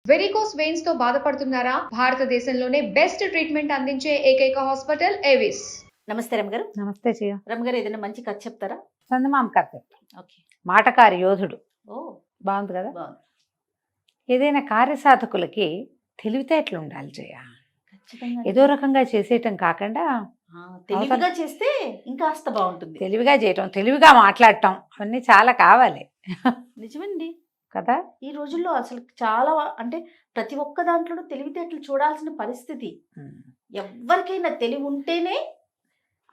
Varicose veins తో బాధపడుతున్నారా? భారతదేశంలోనే బెస్ట్ ట్రీట్మెంట్ అందించే ఏకైక హాస్పిటల్ ఏవిస్. నమస్తే రమగారు. నమస్తే చెయ్య. రమగారు, ఏదైనా మంచి కథ చెప్తారా? చందమామ కథ చెప్తా. ఓకే. మాటకారి యోధుడు. ఓ, బాగుంది కదా. బాగుంది. ఏదైనా కార్యసాధకులకి తెలివితేటలు ఉండాలి చెయ్య. ఖచ్చితంగా ఏదో రకంగా చేసేయటం కాకుండా తెలివిగా చేస్తే ఇంకాస్త బాగుంటుంది. తెలివిగా చేయటం, తెలివిగా మాట్లాడటం అవన్నీ చాలా కావాలి నిజమండి కదా. ఈ రోజుల్లో అసలు చాలా అంటే ప్రతి ఒక్క దాంట్లో తెలివితేటలు చూడాల్సిన పరిస్థితి. ఎవరికైనా తెలివి ఉంటేనే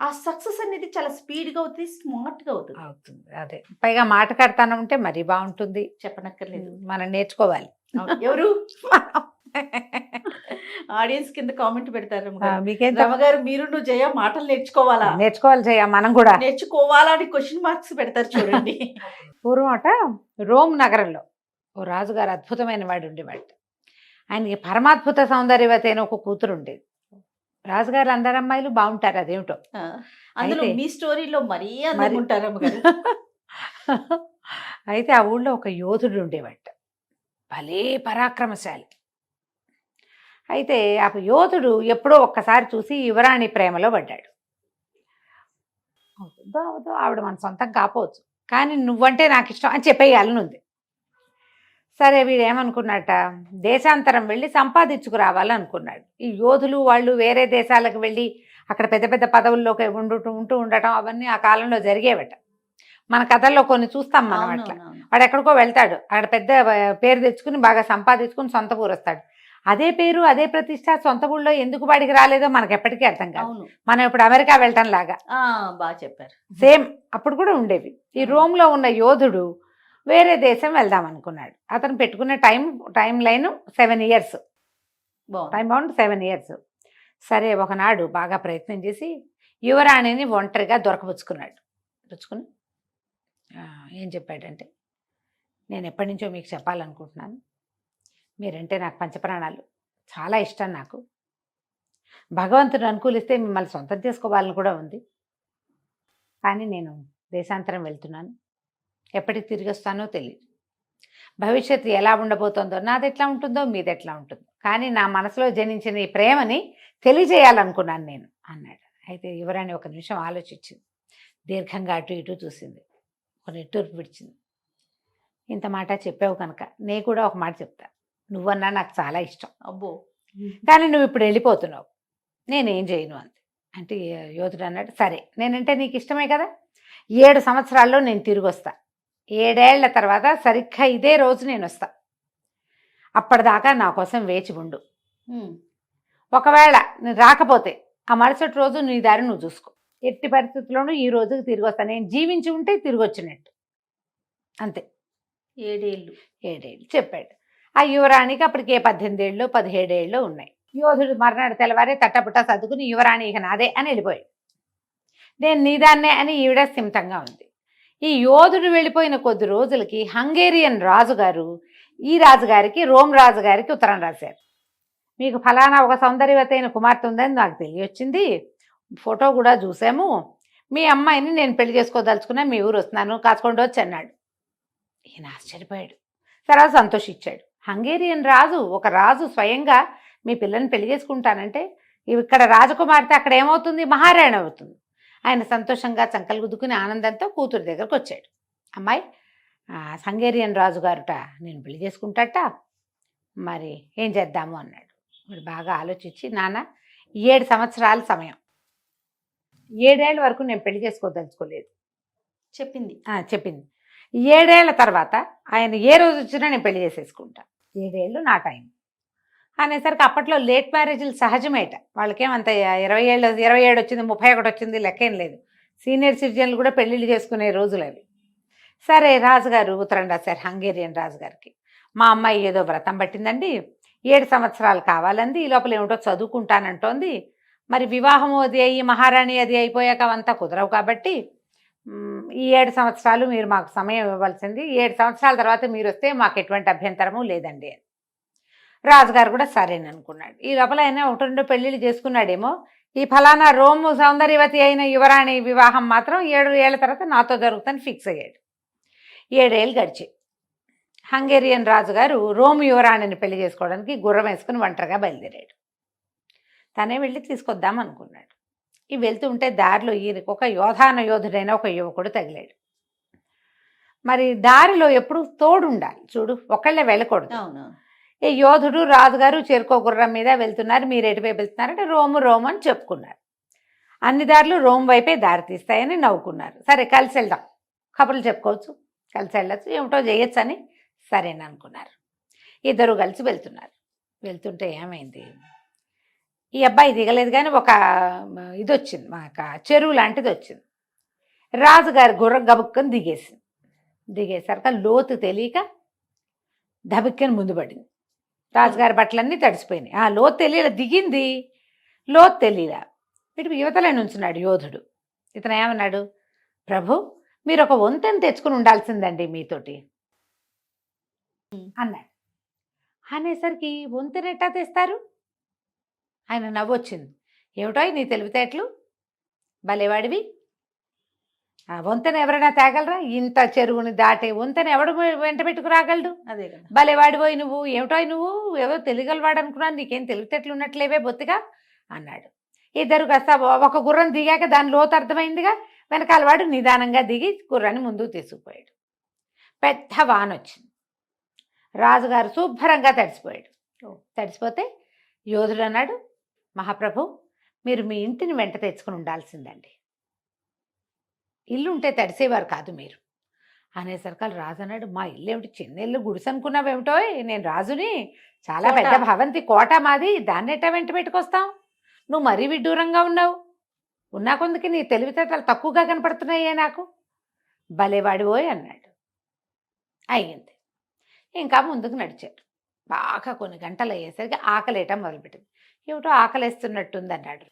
ఆ సక్సెస్ అనేది చాలా స్పీడ్గా అవుతుంది, స్మార్ట్గా అవుతుంది. అదే పైగా మాటకాడతానం ఉంటే మరీ బాగుంటుంది. చెప్పనక్కర్లేదు, మనం నేర్చుకోవాలి. ఎవరు ఆడియన్స్ కింద కామెంట్ పెడతారు, మీకేం రమగారు మీరు నువ్వు జయ మాటలు నేర్చుకోవాలా చెయ్య, మనం కూడా నేర్చుకోవాలా అని క్వశ్చన్ మార్క్స్ పెడతారు చూడండి. పూర్వమట రోమ్ నగరంలో ఓ రాజుగారు అద్భుతమైన వాడు ఉండేవాడు. ఆయనకి పరమాద్భుత సౌందర్యవతి అయిన ఒక కూతురు ఉండేది. రాజుగారు అందరు అమ్మాయిలు బాగుంటారు, అదేమిటో. అందులో మీ స్టోరీలో మరీ అనుకుంటారు అమ్మగారు. అయితే ఆ ఊళ్ళో ఒక యోధుడు ఉండేవాడు, భలే పరాక్రమశాలి. అయితే ఆ యోధుడు ఎప్పుడో ఒక్కసారి చూసి యువరాణి ప్రేమలో పడ్డాడు. అవుతుందో ఆవిడ మన సొంతం కాపోవచ్చు, కానీ నువ్వంటే నాకు ఇష్టం అని చెప్పేయాలని ఉంది. సరే, వీడు ఏమనుకున్నట్ట, దేశాంతరం వెళ్ళి సంపాదించుకురావాలనుకున్నాడు. ఈ యోధులు వాళ్ళు వేరే దేశాలకు వెళ్ళి అక్కడ పెద్ద పెద్ద పదవుల్లోకి ఉంటూ ఉండటం అవన్నీ ఆ కాలంలో జరిగేవట. మన కథల్లో కొన్ని చూస్తాం మనం. అట్లా వాడు ఎక్కడికో వెళ్తాడు, అక్కడ పెద్ద పేరు తెచ్చుకుని బాగా సంపాదించుకుని సొంత ఊరు వస్తాడు. అదే పేరు అదే ప్రతిష్ట సొంత ఊళ్ళో ఎందుకు వాడికి రాలేదో మనకు ఎప్పటికీ అర్థం కాదు. మనం ఇప్పుడు అమెరికా వెళ్ళటం లాగా. బాగా చెప్పారు. సేమ్ అప్పుడు కూడా ఉండేవి. ఈ రోమ్లో ఉన్న యోధుడు వేరే దేశం వెళ్దాం అనుకున్నాడు. అతను పెట్టుకున్న time line 7 years, time bound 7 years. సరే, ఒకనాడు బాగా ప్రయత్నం చేసి యువరాణిని ఒంటరిగా దొరకపుచ్చుకుని ఏం చెప్పాడంటే, నేను ఎప్పటి నుంచో మీకు చెప్పాలనుకుంటున్నాను, మీరంటే నాకు పంచప్రాణాలు, చాలా ఇష్టం నాకు. భగవంతుడు అనుకూలిస్తే మిమ్మల్ని సొంతం చేసుకోవాలని కూడా ఉంది. కానీ నేను దేశాంతరం వెళ్తున్నాను, ఎప్పటికి తిరిగి వస్తానో తెలియదు. భవిష్యత్తు ఎలా ఉండబోతుందో, నాది ఎట్లా ఉంటుందో మీది ఎట్లా ఉంటుందో, కానీ నా మనసులో జనించిన ఈ ప్రేమని తెలియజేయాలనుకున్నాను నేను అన్నాడు. అయితే యువరాణి ఒక నిమిషం ఆలోచించింది, దీర్ఘంగా అటు ఇటు చూసింది, ఒక నిట్టూర్పు విడిచింది. ఇంత మాట చెప్పావు కనుక నేను కూడా ఒక మాట చెప్తా. నువ్వన్నా నాకు చాలా ఇష్టం, అబ్బో, కానీ నువ్వు ఇప్పుడు వెళ్ళిపోతున్నావు, నేనేం చేయను అంతే. అంటే యోధుడు అన్నాడు, సరే నేనంటే నీకు ఇష్టమే కదా, 7 సంవత్సరాల్లో నేను తిరిగి వస్తా. 7 ఏళ్ల తర్వాత సరిగ్గా ఇదే రోజు నేను వస్తా. అప్పటిదాకా నా కోసం వేచి ఉండు. ఒకవేళ నేను రాకపోతే ఆ మరుసటి రోజు నీ దారి నువ్వు చూసుకో. ఎట్టి పరిస్థితుల్లోనూ ఈ రోజుకి తిరిగి వస్తా. నేను జీవించి ఉంటే తిరిగి వచ్చినట్టు, అంతే. 7 ఏళ్ళు చెప్పాడు. ఆ యువరాణికి అప్పటికే 18 ఏళ్ళు 17 ఏళ్ళు ఉన్నాయి. యోధుడు మర్నాడు తెల్లవారే తట్టపుట్ట సర్దుకుని యువరాణి ఇక నాదే అని వెళ్ళిపోయాడు. నేను నీదాన్నే అని ఈవిడ సిమితంగా ఉంది. ఈ యోధుడు వెళ్ళిపోయిన కొద్ది రోజులకి హంగేరియన్ రాజుగారు ఈ రాజుగారికి, రోమ్ రాజుగారికి ఉత్తరం రాశారు. మీకు ఫలానా ఒక సౌందర్యవతైన కుమార్తె ఉందని నాకు తెలియొచ్చింది, ఫోటో కూడా చూసాము, మీ అమ్మాయిని నేను పెళ్లి చేసుకోదలుచుకున్నా, మీ ఊరు వస్తున్నాను, కాచుకోండి వచ్చి అన్నాడు. ఈయన ఆశ్చర్యపోయాడు, తర్వాత సంతోషించాడు. హంగేరియన్ రాజు, ఒక రాజు స్వయంగా మీ పిల్లని పెళ్లి చేసుకుంటానంటే ఇక్కడ రాజకుమార్తె అక్కడ ఏమవుతుంది, మహారాణి అవుతుంది. ఆయన సంతోషంగా చంకలు గుద్దుకుని ఆనందంతో కూతురు దగ్గరకు వచ్చాడు. అమ్మాయి, హంగేరియన్ రాజుగారుట నేను పెళ్లి చేసుకుంటాట, మరి ఏం చేద్దాము అన్నాడు. మీరు బాగా ఆలోచించి, నాన్న 7 సంవత్సరాల సమయం, 7 ఏళ్ళ వరకు నేను పెళ్లి చేసుకోదలుచుకోలేదు చెప్పింది. 7 ఏళ్ల తర్వాత ఆయన ఏ రోజు వచ్చినా నేను పెళ్లి చేసేసుకుంటా, 7 ఏళ్ళు నా టైం అనేసరికి అప్పట్లో లేట్ మ్యారేజ్లు సహజమేట. వాళ్ళకేమంత 27 వచ్చింది 31 వచ్చింది లెక్కేం లేదు. సీనియర్ సిటిజన్లు కూడా పెళ్ళిళ్ళు చేసుకునే రోజులు అవి. సరే, రాజుగారు ఉత్తరం రాశారు హంగేరియన్ రాజుగారికి. మా అమ్మాయి ఏదో వ్రతం పట్టిందండి, 7 సంవత్సరాలు కావాలంది, ఈ లోపల ఏమిటో చదువుకుంటానంటోంది, మరి వివాహం అది అయ్యి మహారాణి అది అయిపోయాక అవంతా కుదరవు, కాబట్టి ఈ 7 సంవత్సరాలు మీరు మాకు సమయం ఇవ్వవలసింది, 7 సంవత్సరాల తర్వాత మీరు వస్తే మాకు ఎటువంటి అభ్యంతరము లేదండి అని. రాజుగారు కూడా సరేననుకున్నాడు. ఈ లోపల ఆయన 1-2 పెళ్ళిళ్ళు చేసుకున్నాడేమో. ఈ ఫలానా రోము సౌందర్యవతి అయిన యువరాణి వివాహం మాత్రం 7 ఏళ్ల తర్వాత నాతో జరుగుతుందని ఫిక్స్ అయ్యాడు. 7 ఏళ్ళు గడిచాయి. హంగేరియన్ రాజుగారు రోమ్ యువరాణిని పెళ్లి చేసుకోవడానికి గుర్రం వేసుకుని ఒంటరిగా బయలుదేరాడు. తనే వెళ్ళి తీసుకొద్దాం అనుకున్నాడు. ఈ వెళ్తూ ఉంటే దారిలో ఈయనకు ఒక యోధుడైన ఒక యువకుడు తగిలాడు. మరి దారిలో ఎప్పుడు తోడు ఉండాలి చూడు, ఒకళ్ళే వెళ్ళకూడదు. అవును. ఈ యోధుడు రాజుగారు చేరుకో గుర్రం మీద వెళ్తున్నారు. మీరు ఎటువైపు వెళ్తున్నారంటే రోమ్ అని చెప్పుకున్నారు. అన్ని దారులు రోమ్ వైపే దారి తీస్తాయని నవ్వుకున్నారు. సరే కలిసి వెళ్దాం, కబుర్లు చెప్పుకోవచ్చు, కలిసి వెళ్ళచ్చు, ఏమిటో చేయొచ్చు అని సరేననుకున్నారు. ఇద్దరు కలిసి వెళ్తున్నారు. వెళ్తుంటే ఏమైంది, ఈ అబ్బాయి దిగలేదు కానీ ఒక ఇది వచ్చింది, మాకు చెరువు లాంటిది వచ్చింది. రాజుగారి గుర్రం గబుక్కని దిగేసరికి లోతు తెలియక దబిక్కని ముందు పడింది. రాజుగారి బట్టలన్నీ తడిసిపోయినాయి. ఆ లోతు తెలియలే, దిగింది లోతు తెలియలే. ఇటు యువతలే నుంచున్నాడు యోధుడు. ఇతను ఏమన్నాడు, ప్రభు మీరు ఒక వంతెన తెచ్చుకుని ఉండాల్సిందండి మీతోటి అన్నాడు. అనేసరికి వంతెన ఎట్టా తెస్తారు? ఆయన నవ్వొచ్చింది. ఏమిటో నీ తెలివితేటలు, భలేవాడివి, ఆ వంతెన ఎవరైనా తేగలరా? ఇంత చెరువుని దాటే వంతెన ఎవడు వెంట పెట్టుకు రాగలడు? అదే కదా. భలేవాడిపోయి నువ్వు, ఏమిటో నువ్వు ఎవరో తెలియగలవాడు అనుకున్నాను, నీకేం తెలివితేటలు ఉన్నట్లేవే బొత్తిగా అన్నాడు. ఇద్దరు కాస్త ఒక గుర్రం దిగాక దాని లోతు అర్థమైందిగా. వెనకాల వాడు నిదానంగా దిగి గుర్రాన్ని ముందుకు తీసుకుపోయాడు. పెద్ద వాన వచ్చింది. రాజుగారు శుభ్రంగా తడిసిపోయాడు. తడిసిపోతే యోధుడు అన్నాడు, మహాప్రభు మీరు మీ ఇంటిని వెంట తెచ్చుకుని ఉండాల్సిందండి, ఇల్లు ఉంటే తడిసేవారు కాదు మీరు అనేసరికి రాజు అన్నాడు, మా ఇల్లు ఏమిటి చిన్న ఇల్లు, గుడిసె అనుకున్నావేమిటో, నేను రాజుని, చాలా పెద్ద భవంతి కోట మాది, దాన్ని ఎట్టా వెంట పెట్టుకొస్తాం, నువ్వు మరీ విడ్డూరంగా ఉన్నావు, ఉన్నా కొందుకి నీ తెలివితేటలు తక్కువగా కనపడుతున్నాయే నాకు, భలేవాడిపోయి అన్నాడు. అయ్యింది. ఇంకా ముందుకు నడిచాడు. బాగా కొన్ని గంటలు అయ్యేసరికి ఆకలేయటం మొదలుపెట్టింది. ఏమిటో ఆకలేస్తున్నట్టుంది అన్నాడు.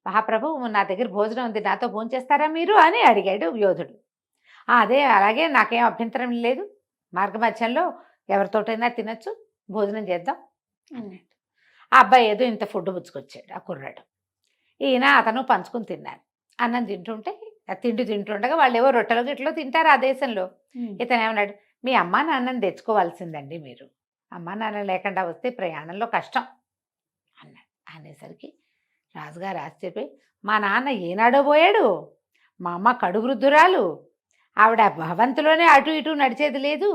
మహాప్రభు నా దగ్గర భోజనం ఉంది, నాతో భోంచేస్తారా మీరు అని అడిగాడు యోధుడు. అదే అలాగే, నాకేం అభ్యంతరం లేదు, మార్గమధ్యంలో ఎవరితోటైనా తినచ్చు, భోజనం చేద్దాం అన్నాడు. ఆ అబ్బాయి ఏదో ఇంత ఫుడ్ పుచ్చుకొచ్చాడు ఆ కుర్రాడు. ఈయన అతను పంచుకుని తిన్నారు. అన్నం తింటుంటే, తిండి తింటుండగా వాళ్ళు ఏవో రొట్టెలో గిట్లో తింటారు ఆ దేశంలో. ఇతను ఏమన్నాడు, మీ అమ్మా నాన్నని తెచ్చుకోవాల్సిందండి మీరు, అమ్మా నాన్న లేకుండా వస్తే ప్రయాణంలో కష్టం అన్నాడు. అనేసరికి రాజుగారు ఆశ్చర్యపోయి, మా నాన్న ఏనాడో పోయాడు, మా అమ్మ కడు వృద్ధురాలు, ఆవిడ భవంతిలోనే అటు ఇటు నడిచేది లేదు,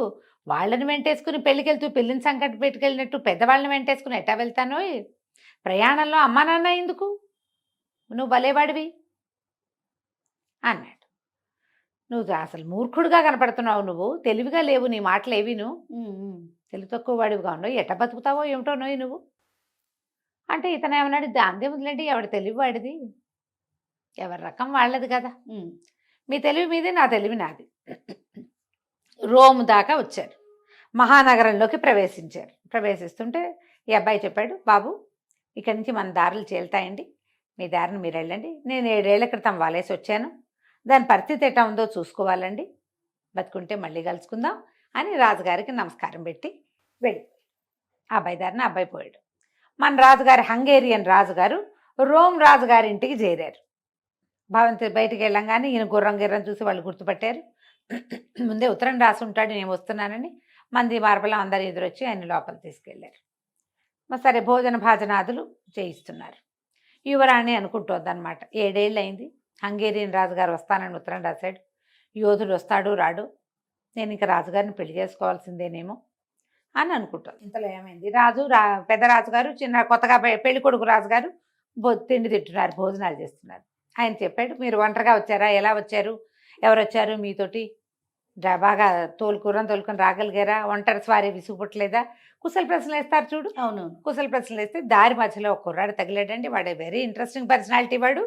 వాళ్ళని వెంటేసుకుని పెళ్ళికెళ్తూ పెళ్ళిని సంకటి పెట్టుకెళ్ళినట్టు పెద్దవాళ్ళని వెంటేసుకుని ఎట్టా వెళ్తానో, ప్రయాణంలో అమ్మా నాన్న ఎందుకు, నువ్వు భలేవాడివి అన్నాడు. నువ్వు అసలు మూర్ఖుడుగా కనపడుతున్నావు, నువ్వు తెలివిగా లేవు, నీ మాటలు ఏవి, నువ్వు తెలివి తక్కువ వాడివిగా ఉన్నావు, ఎట్ట బతుకుతావో ఏమిటో నోయి నువ్వు అంటే. ఇతను ఏమన్నాడు, దాందే వదిలేండి, ఎవడి తెలివి వాడిది, ఎవరి రకం వాళ్ళది కదా, మీ తెలివి మీదే, నా తెలివి నాది. రోమ్ దాకా వచ్చారు, మహానగరంలోకి ప్రవేశించారు. ప్రవేశిస్తుంటే ఈ అబ్బాయి చెప్పాడు, బాబు ఇక్కడి నుంచి మన దారులు చేలుతాయండి, మీ దారిని మీరు వెళ్ళండి, నేను 7 ఏళ్ల క్రితం వాలేసి వచ్చాను, దాని పరిస్థితి ఎట్లా ఉందో చూసుకోవాలండి, బతుకుంటే మళ్ళీ కలుసుకుందాం అని రాజుగారికి నమస్కారం పెట్టి వెళ్ళిపోయాడు. ఆ అబ్బాయి దారిని అబ్బాయి పోయాడు. మన రాజుగారి హంగేరియన్ రాజుగారు రోమ్ రాజుగారి ఇంటికి చేరారు. భవంతి బయటికి వెళ్ళంగానే ఈయన గుర్రం చూసి వాళ్ళు గుర్తుపట్టారు. ముందే ఉత్తరం రాసి ఉంటాడు నేను వస్తున్నానని. మంది మార్బలం అందరు ఎదురొచ్చి ఆయన లోపల తీసుకెళ్లారు. సరే భోజన భాజనాదులు చేయిస్తున్నారు. యువరాణి అనుకుంటోందనమాట. 7 ఏళ్ళు అయింది, హంగేరియన్ రాజుగారు వస్తానని ఉత్తరం రాశాడు, యోధుడు వస్తాడు రాడు, నేను ఇంకా రాజుగారిని పెళ్లి చేసుకోవాల్సిందేనేమో అని అనుకుంటాను. ఇంతలో ఏమైంది, పెద్ద రాజుగారు చిన్న కొత్తగా పెళ్లి కొడుకు రాజుగారు తిండి తింటున్నారు, భోజనాలు చేస్తున్నారు. ఆయన చెప్పాడు, మీరు ఒంటరిగా వచ్చారా, ఎలా వచ్చారు, ఎవరు వచ్చారు మీతోటి, బాగా తోలుకొని రాగలిగారా, ఒంటరి స్వారీ విసుగుపట్టలేదా, కుశల ప్రశ్నలు వేస్తారు చూడు. అవును. కుశల ప్రశ్నలు వేస్తే దారి మధ్యలో ఒక కుర్రాడు తగిలాడండి. వాడు వెరీ ఇంట్రెస్టింగ్ పర్సనాలిటీ, వాడు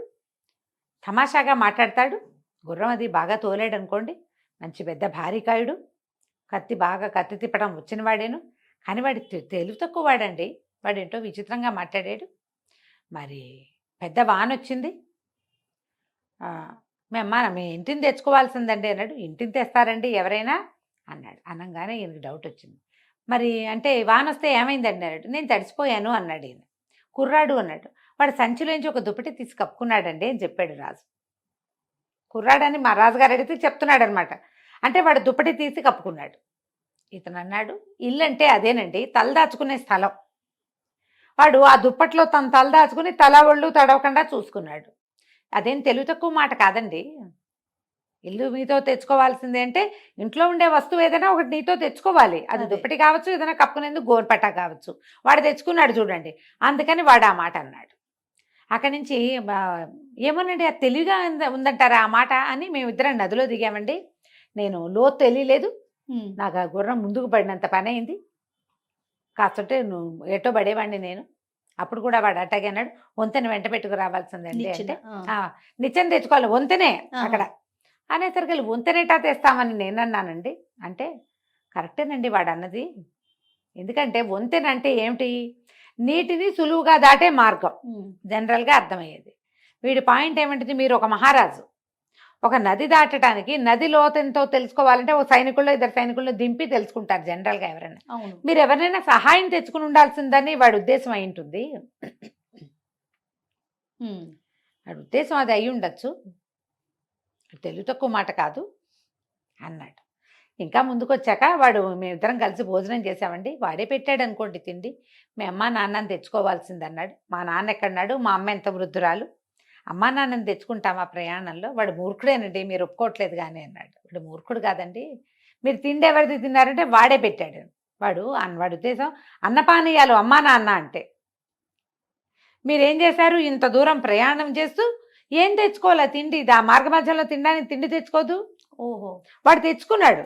తమాషాగా మాట్లాడతాడు, గుర్రం అది బాగా తోలాడు అనుకోండి, మంచి పెద్ద భారీకాయుడు, కత్తి తిప్పడం వచ్చిన వాడేను, కానీ వాడి తెలివి తక్కువ వాడండి. వాడేంటో విచిత్రంగా మాట్లాడాడు. మరి పెద్ద వాన వచ్చింది, మీ ఇంటిని తెచ్చుకోవాల్సిందండి అన్నాడు. ఇంటిని తెస్తారండి ఎవరైనా అన్నాడు. అనగానే ఈయనకి డౌట్ వచ్చింది. మరి అంటే వాన వస్తే ఏమైందండి అన్నాడు. నేను తడిసిపోయాను అన్నాడు ఈయన. కుర్రాడు అన్నాడు. వాడు సంచిలోంచి ఒక దుప్పటి తీసి కప్పుకున్నాడండి అని చెప్పాడు రాజు. కుర్రాడని మా రాజుగారు అడిగితే చెప్తున్నాడు అనమాట. అంటే వాడు దుప్పటి తీసి కప్పుకున్నాడు. ఇతను అన్నాడు, ఇల్లు అంటే అదేనండి, తలదాచుకునే స్థలం. వాడు ఆ దుప్పట్లో తన తలదాచుకుని తల ఒళ్ళు తడవకుండా చూసుకున్నాడు. అదేం తెలివి తక్కువ మాట కాదండి. ఇల్లు మీతో తెచ్చుకోవాల్సిందే అంటే ఇంట్లో ఉండే వస్తువు ఏదైనా ఒకటి నీతో తెచ్చుకోవాలి. అది అదే. దుప్పటి కావచ్చు, ఏదైనా కప్పుకునేందుకు గోరుపట్ట కావచ్చు. వాడు తెచ్చుకున్నాడు చూడండి, అందుకని వాడు ఆ మాట అన్నాడు. అక్కడి నుంచి ఏమోనండి, అది తెలివిగా ఉందంటారా ఆ మాట అని మేమిద్దరం నదిలో దిగామండి. నేను లోతు తెలియలేదు, నాకు ఆ గుర్రం ముందుకు పడినంత పని అయింది. కాస్తుంటే నువ్వు ఎటో పడేవాడిని నేను. అప్పుడు కూడా వాడు అట్టాగే అన్నాడు, వంతెన వెంట పెట్టుకు రావాల్సిందండి అంటే నిత్యం తెచ్చుకోవాలి వంతెనే అక్కడ అనేసరికి వంతెనేటా తెస్తామని నేను అన్నానండి. అంటే కరెక్టేనండి వాడు అన్నది. ఎందుకంటే వంతెన అంటే ఏమిటి, నీటిని సులువుగా దాటే మార్గం జనరల్గా అర్థమయ్యేది. వీడి పాయింట్ ఏమిటిది, మీరు ఒక మహారాజు, ఒక నది దాటడానికి నది లోతెంతో తెలుసుకోవాలంటే ఒక సైనికుల్లో ఇద్దరు సైనికుల్లో దింపి తెలుసుకుంటారు జనరల్గా ఎవరైనా. మీరు ఎవరైనా సహాయం తెచ్చుకుని ఉండాల్సిందని వాడి ఉద్దేశం అయి ఉంటుంది. వాడి ఉద్దేశం అది అయి ఉండొచ్చు, తెలివి తక్కువ మాట కాదు అన్నాడు. ఇంకా ముందుకు వచ్చాక వాడు, మేమిద్దరం కలిసి భోజనం చేసామండి, వాడే పెట్టాడు అనుకోండి తిండి. మీ అమ్మ నాన్నని తెచ్చుకోవాల్సింది అన్నాడు. మా నాన్న ఎక్కడన్నాడు, మా అమ్మ ఎంత వృద్ధురాలు, అమ్మా నాన్నని తెచ్చుకుంటామా ప్రయాణంలో, వాడు మూర్ఖుడేనండి, మీరు ఒప్పుకోవట్లేదు కానీ అన్నాడు. వాడు మూర్ఖుడు కాదండి, మీరు తిండి ఎవరిది తిన్నారంటే వాడే పెట్టాడు. వాడు ఉద్దేశం అన్నపానీయాలు అమ్మా నాన్న అంటే. మీరేం చేశారు, ఇంత దూరం ప్రయాణం చేస్తూ ఏం తెచ్చుకోవాలా తిండి, ఆ మార్గ మధ్యలో తినడానికి తిండి తెచ్చుకోదు. ఓహో, వాడు తెచ్చుకున్నాడు.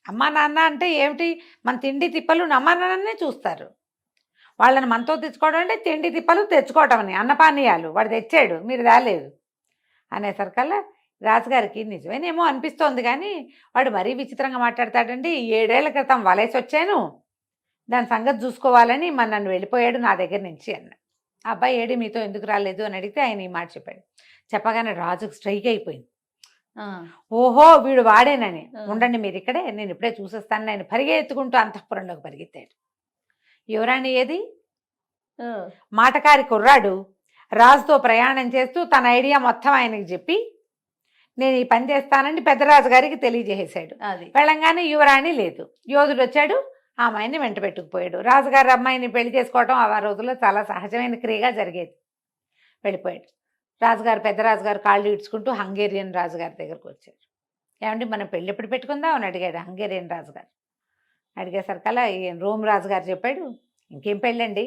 అమ్మా నాన్న అంటే ఏమిటి, మన తిండి తిప్పలు అమ్మా నాన్ననే చూస్తారు. వాళ్ళని మనతో తెచ్చుకోవడం అంటే తిండి తిప్పలు తెచ్చుకోవటం అని, అన్నపానీయాలు వాడు తెచ్చాడు, మీరు రాలేదు అనేసరికల్లా రాజుగారికి నిజమేనేమో అనిపిస్తోంది కానీ వాడు మరీ విచిత్రంగా మాట్లాడతాడండి. 7 ఏళ్ల క్రితం వలేసి వచ్చాను, దాని సంగతి చూసుకోవాలని నన్ను వెళ్ళిపోయాడు నా దగ్గర నుంచి అన్న. ఆ అబ్బాయి ఏడి మీతో ఎందుకు రాలేదు అని అడిగితే ఆయన ఈ మాట చెప్పాడు. చెప్పగానే రాజుకు స్ట్రైక్ అయిపోయింది. ఓహో వీడు వాడేనని. ఉండండి మీరు ఇక్కడే, నేను ఇప్పుడే చూసేస్తాను. నేను పరిగెత్తుకుంటూ అంతఃపురంలోకి పరిగెత్తాడు. యువరాణి ఏది, మాటకారి కుర్రాడు రాజుతో ప్రయాణం చేస్తూ తన ఐడియా మొత్తం ఆయనకి చెప్పి నేను ఈ పని చేస్తానని పెద్దరాజు గారికి తెలియజేసాడు. వెళ్ళంగానే యువరాణి లేదు, యోధుడు వచ్చాడు, ఆ అమ్మాయిని వెంట పెట్టుకుపోయాడు. రాజుగారి అమ్మాయిని పెళ్లి చేసుకోవటం ఆ రోజుల్లో చాలా సహజమైన క్రియగా జరిగేది. వెళ్ళిపోయాడు. రాజుగారు పెద్దరాజుగారు కాళ్ళు ఇడ్చుకుంటూ హంగేరియన్ రాజుగారి దగ్గరకు వచ్చారు. ఏమంటే మనం పెళ్ళి ఎప్పుడు పెట్టుకుందాం అని అడిగాడు హంగేరియన్ రాజుగారు. అడిగేసరికల్లా రోమ్ రాజుగారు చెప్పాడు, ఇంకేం పెళ్ళండి,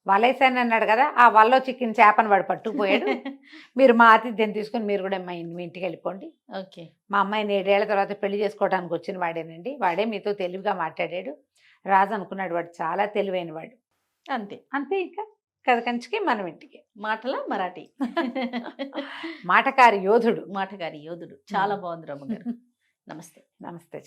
వలేసాను అన్నాడు కదా, ఆ వలలో చిక్కిన చేపను వాడు పట్టుకుపోయాడు. మీరు మా ఆతిథ్యం తీసుకుని మీరు కూడా మీ ఇంటికి వెళ్ళిపోండి. ఓకే, మా అమ్మాయిని 7 ఏళ్ల తర్వాత పెళ్లి చేసుకోవడానికి వచ్చిన వాడేనండి, వాడే మీతో తెలివిగా మాట్లాడాడు. రాజు అనుకున్నాడు వాడు చాలా తెలివైన వాడు. అంతే అంతే, ఇంకా కథ కంచికి మనం ఇంటికి. మాటల మరాఠీ మాటకారి యోధుడు. మాటకారి యోధుడు చాలా బాగుంది రమ్మగారు. నమస్తే. నమస్తే.